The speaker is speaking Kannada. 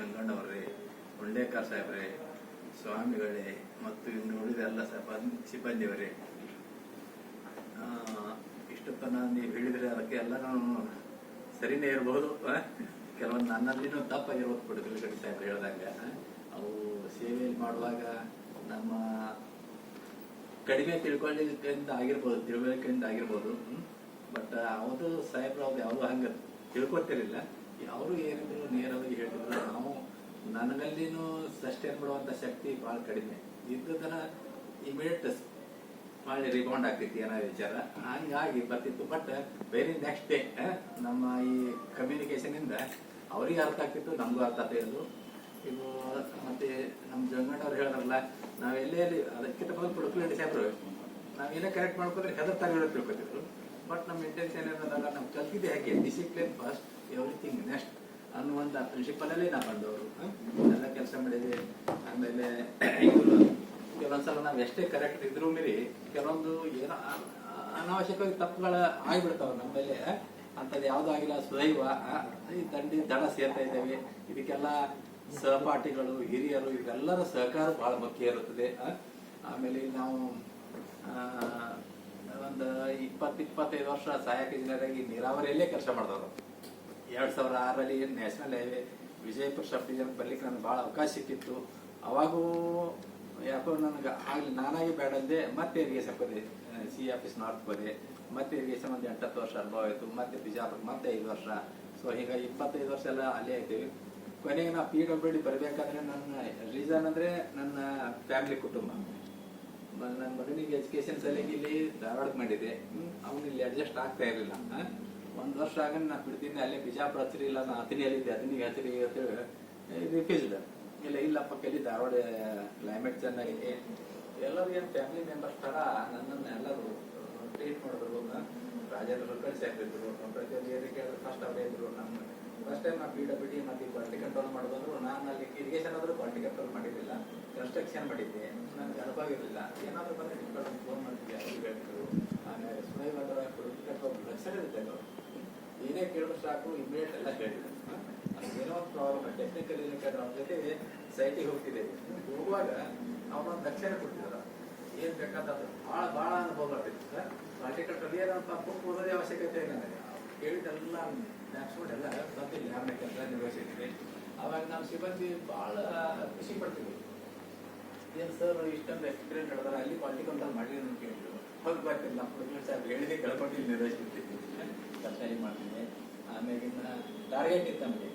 ಜಂಗಣ್ಣವ್ರೆ, ಉಂಡೇಕರ್ ಸಾಹೇಬ್ರೆ, ಸ್ವಾಮಿಗಳೇ ಮತ್ತು ಇನ್ನು ಉಳಿದೆಲ್ಲ ಸಿಬ್ಬಂದಿಯವರೇ, ಇಷ್ಟೊತ್ತನ ನೀವು ಹೇಳಿದರೆ ಅದಕ್ಕೆ ಎಲ್ಲ ನಾನು ಸರಿನೇ ಇರಬಹುದು. ಕೆಲವೊಂದು ನನ್ನಲ್ಲಿನೂ ತಪ್ಪಾಗಿರ್ಬೋದು ಕುಡುಗಲಗಡ್ಡಿ ಸಾಹೇಬ್ರು ಹೇಳಿದಾಗ. ಅವು ಸೇವೆಯಲ್ಲಿ ಮಾಡುವಾಗ ನಮ್ಮ ಕಡಿಮೆ ತಿಳ್ಕೊಳ್ಳಿಕೆಯಿಂದ ಆಗಿರ್ಬೋದು. ಬಟ್ ಅವ್ರದ್ದು ಸಾಹೇಬ್ರು ಅವ್ರು ಯಾವುದು ಹಂಗೆ ತಿಳ್ಕೊತಿರ್ಲಿಲ್ಲ. ಅವರು ಏನಿದ್ರು ನೇರವಾಗಿ ಹೇಳಿದ್ರು. ನಾವು ನನಗಲ್ಲಿನೂ ಸಸ್ಟೈನ್ ಮಾಡುವಂಥ ಶಕ್ತಿ ಭಾಳ ಕಡಿಮೆ ಇದ್ದದನ್ನ ಇಮಿಡಿಯೇಟ್ ಭಾಳ ರಿಬೌಂಡ್ ಆಗ್ತೈತಿ ಏನೋ ವಿಚಾರ ಹಂಗಾಗಿ ಬರ್ತಿತ್ತು. ಬಟ್ ವೆರಿ ನೆಕ್ಸ್ಟ್ ಡೇ ನಮ್ಮ ಈ ಕಮ್ಯುನಿಕೇಶನ್ ಇಂದ ಅವ್ರಿಗೆ ಅರ್ಥ ಆಗ್ತಿತ್ತು, ನಮಗೂ ಅರ್ಥ ಆಗ್ತಿದ್ದು. ಇದು ಮತ್ತೆ ನಮ್ಮ ಜಂಗಣ್ಣವ್ರು ಹೇಳಿದ್ರಲ್ಲ, ನಾವೆಲ್ಲೇ ಅದಕ್ಕಿಂತ ಮೊದಲು ಕುಡುಕಲಗಡ್ಡಿ ಸಾಹೇಬ್ರು ನಾವೇನೇ ಕರೆಕ್ಟ್ ಮಾಡ್ಕೊಂಡ್ರೆ ಹೆದರ್ತಾಗ ತಿಳ್ಕೊತಿದ್ರು. ಬಟ್ ನಮ್ಮ ಇಂಟೆನ್ಷನ್ ಏನಂದಾಗ ನಾವು ಕಲ್ತಿದ್ದೆ ಹೇಗೆ ಡಿಸಿಪ್ಲಿನ್ ಫಸ್ಟ್ ಎವ್ರಿಥಿಂಗ್ ನೆಕ್ಸ್ಟ್ ಅನ್ನುವಂಥ ಪ್ರಿನ್ಸಿಪಲಲ್ಲೇ ನಾವು ಬಂದವರು ಎಲ್ಲ ಕೆಲಸ ಮಾಡಿದ್ವಿ. ಆಮೇಲೆ ಕೆಲವೊಂದ್ಸಲ ನಾವು ಎಷ್ಟೇ ಕರೆಕ್ಟ್ ಇದ್ರೂ ಮೀರಿ ಕೆಲವೊಂದು ಏನೋ ಅನಾವಶ್ಯಕವಾಗಿ ತಪ್ಪುಗಳ ಆಗಿಬಿಡ್ತಾವೆ ನಮ್ಮ ಮೇಲೆ. ಅಂಥದ್ದು ಯಾವುದೂ ಆಗಿಲ್ಲ, ಸುದೈವ ಈ ದಡ ಸೇರ್ತಾ ಇದ್ದೇವೆ. ಇದಕ್ಕೆಲ್ಲ ಸಹಪಾಠಿಗಳು, ಹಿರಿಯರು ಇವೆಲ್ಲರ ಸಹಕಾರ ಬಹಳ ಮುಖ್ಯ ಇರುತ್ತದೆ. ಆಮೇಲೆ ನಾವು ಒಂದು 20-25 ವರ್ಷ ಸಹಾಯಕ ಇಂಜಿನಿಯರ್ ಆಗಿ ನೀರಾವರಿಯಲ್ಲೇ ಕೆಲಸ ಮಾಡಿದವರು. 2006ರಲ್ಲಿ national highway Vijayapura sub division ಬರ್ಲಿಕ್ಕೆ ನನಗೆ ಭಾಳ ಅವಕಾಶ ಸಿಕ್ಕಿತ್ತು. ಅವಾಗೂ ಯಾಕೋ ನನಗೆ ಆಗಲಿ ನಾನಾಗಿ ಬೇಡಂದೆ ಮತ್ತೆ ಇರಿಗೇಷನ್ ಹೋದೆ, ಸಿ ಆಫೀಸ್ ನಾರ್ತ್ ಹೋದೆ. ಮತ್ತೆ ಇರಿಗೇಷನ್ ಒಂದು 8-10 ವರ್ಷ ಅನುಭವ ಆಯಿತು. ಮತ್ತೆ ಬಿಜಾಪುರ ಮತ್ತೆ 5 ವರ್ಷ. ಸೊ ಹೀಗಾಗಿ 25 ವರ್ಷ ಎಲ್ಲ ಅಲ್ಲೇ ಆಯ್ತೀವಿ. ಕೊನೆಗೆ ನಾವು PWD ಬರಬೇಕಾದ್ರೆ ನನ್ನ ರೀಸನ್ ಅಂದರೆ ನನ್ನ ಫ್ಯಾಮಿಲಿ ಕುಟುಂಬ. ನನ್ನ ಮಗನಿಗೆ ಎಜುಕೇಶನ್ ಸಲಿಗೆ ಇಲ್ಲಿ ಧಾರವಾಡಕ್ಕೆ ಮಾಡಿದೆ. ಅವನು ಇಲ್ಲಿ ಅಡ್ಜಸ್ಟ್ ಆಗ್ತಾ ಇರಲಿಲ್ಲ. 1 ವರ್ಷ ಆಗ ನಾನು ಬಿಡ್ತೀನಿ, ಅಲ್ಲೇ ಬಿಜಾಪುರ ಹತ್ತಿರ ಇಲ್ಲ, ನಾನು ಅತನಿಯಲ್ಲಿದ್ದೆ, ಅತನಿಗೆ ಹತ್ತಿರ ರಿಫ್ಯೂಸ್ಡ್ ಇಲ್ಲಪ್ಪ ಕೆಲಿ ಧಾರವಾಡ ಕ್ಲೈಮೇಟ್ ಚೆನ್ನಾಗಿದೆ. ಎಲ್ಲರೂ ಏನು ಫ್ಯಾಮಿಲಿ ಮೆಂಬರ್ಸ್ ಥರ ನನ್ನನ್ನು ಎಲ್ಲರೂ ಟ್ರೀಟ್ ಮಾಡಿದ್ರು. ರಾಜೇಂದ್ರ ಹುಲ್ಕಲ್ ಸಾಹೇಬ್ರು ಪ್ರತಿಯೊಂದು ಏರಿಕೆ ಕೇಳಿದ್ರು ಫಸ್ಟ್ ಅವರೇ ಇದ್ರು. ನಮ್ಮ ಫಸ್ಟ್ ಟೈಮ್ ನಾವು PWD ಮತ್ತು ಕ್ವಾಲಿಟಿ ಕಂಟ್ರೋಲ್ ಮಾಡೋದಂದ್ರು ನಾನು ಅಲ್ಲಿ ಇರಿಗೇಷನ್ ಆದರೂ ಕ್ವಾಲಿಟಿ ಕಂಟ್ರೋಲ್ ಮಾಡಿರಲಿಲ್ಲ, ಕನ್ಸ್ಟ್ರಕ್ಷನ್ ಮಾಡಿದ್ದೆ. ನನಗೆ ಅನುಭವ ಇರಲಿಲ್ಲ. ಏನಾದರೂ ಬಂದರೆ ಡಿಪಾರ್ಟ್ಮೆಂಟ್ ಫೋನ್ ಮಾಡ್ತಿದ್ದೆ, ಅವ್ರಿಗೆ ಹೇಳ್ತಿದ್ರು. ಆಮೇಲೆ ಸುನೈವ್ ಅದರ ಕ್ವಾಲಿಟಿ ಕಂಟ್ರೋಲ್ ಲಕ್ಷಣ ಇರುತ್ತೆ. ಏನೇ ಕೇಳಿದ್ರು ಸಾಕು ಇಮಿಡಿಯೇಟ್ ಎಲ್ಲ ಹೇಳಿದ್ರು. ಏನೋ ಒಂದು ಪ್ರಾಬ್ಲಮ್ ಟೆಕ್ನಿಕಲ್ ರಿಲೇಟೆಡ್ ಅವ್ರ ಜೊತೆ ಸೈಟಿಗೆ ಹೋಗ್ತಿದ್ದೇವೆ. ಹೋಗುವಾಗ ಅವನೊಂದು ಲಕ್ಷಣ ಕೊಡ್ತಿದ್ರು. ಏನು ಬೇಕಾದದ್ದು ಭಾಳ ಅನುಭವ ಆಗ್ತಿತ್ತು. ಕ್ವಾಲಿಟಿ ಕಂಟ್ರೋಲ್ ಏನಂತ ಬುಕ್ ಓದೋದೇ ಅವಶ್ಯಕತೆ ಇಲ್ಲ ನನಗೆ. ಕೇಳಿದೆಲ್ಲ ಮ್ಯಾಕ್ಸಿಮಮ್ ಎಲ್ಲ ಬಂದಿಲ್ಲ ಯಾರನ್ನ ಕೆಲಸ ನಿರ್ವಹಿಸಿದ್ವಿ. ಅವಾಗ ನಮ್ಮ ಸಿಬ್ಬಂದಿ ಭಾಳ ಖುಷಿ ಪಡ್ತೀವಿ. ಏನು ಸರ್ ಇಷ್ಟೊಂದು ಎಕ್ಸ್ಪೀರಿಯನ್ಸ್ ಹೇಳಿದಾರೆ, ಅಲ್ಲಿ ಕ್ವಾಲಿಟಿ ಕಂಟ್ರೋಲ್ ಮಾಡಿ ಅಂತ ಕೇಳಿದ್ರು. ಹೋಗಿ ಬರ್ತಿಲ್ಲ, ನಮ್ಮ ಹುಡುಗರು ಸಾಹೇಬ್ ಹೇಳಿದೆ ಕೇಳ್ಕೊಂಡು ಇಲ್ಲಿ ನಿರ್ವಹಿಸ್ಬಿಡ್ತಿದ್ವಿ, ಕೆಲಸ ಮಾಡ್ತೀನಿ. ಆಮೇಲೆ ಟಾರ್ಗೆಟ್ ಇತ್ತು ನಮಗೆ.